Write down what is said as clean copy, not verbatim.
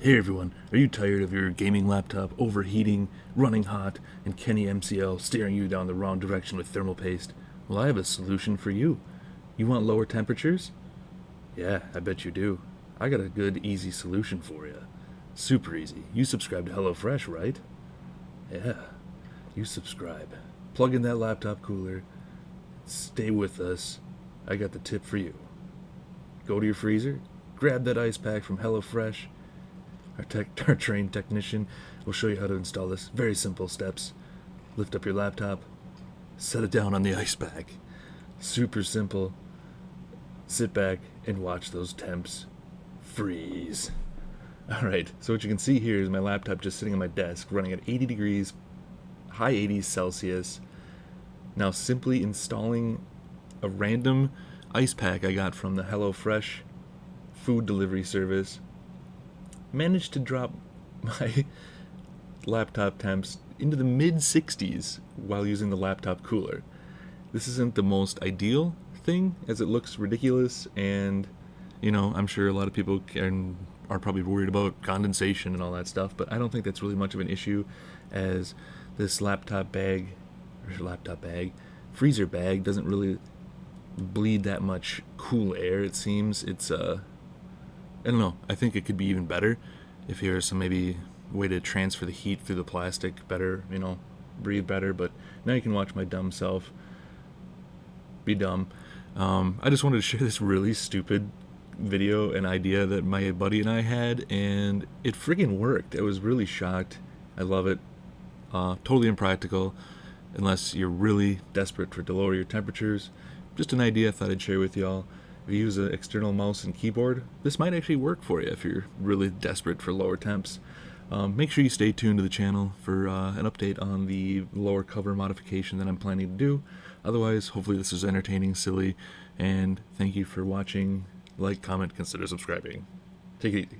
Hey everyone, are you tired of your gaming laptop overheating, running hot, and Kenne MCL staring you down the wrong direction with thermal paste? Well, I have a solution for you. You want lower temperatures? Yeah, I bet you do. I got a good, easy solution for you. Super easy. You subscribe to HelloFresh, right? Yeah, you subscribe. Plug in that laptop cooler. Stay with us. I got the tip for you. Go to your freezer, grab that ice pack from HelloFresh. Our trained technician will show you how to install this. Very simple steps. Lift up your laptop, set it down on the ice pack. Super simple. Sit back and watch those temps freeze. Alright, so what you can see here is my laptop just sitting on my desk running at 80 degrees, high 80s Celsius. Now simply installing a random ice pack I got from the HelloFresh food delivery service managed to drop my laptop temps into the mid 60s while using the laptop cooler. This isn't the most ideal thing, as it looks ridiculous, and I'm sure a lot of people are probably worried about condensation and all that stuff, but I don't think that's really much of an issue, as this freezer bag doesn't really bleed that much cool air. It seems I don't know, I think it could be even better if there's some maybe way to transfer the heat through the plastic better, breathe better, but now you can watch my dumb self be dumb. I just wanted to share this really stupid video and idea that my buddy and I had, and it friggin' worked. I was really shocked. I love it. Totally impractical unless you're really desperate to lower your temperatures. Just an idea I thought I'd share with y'all. If you use an external mouse and keyboard, this might actually work for you if you're really desperate for lower temps. Make sure you stay tuned to the channel for an update on the lower cover modification that I'm planning to do. Otherwise, hopefully this is entertaining, silly, and thank you for watching. Like, comment, consider subscribing. Take it easy.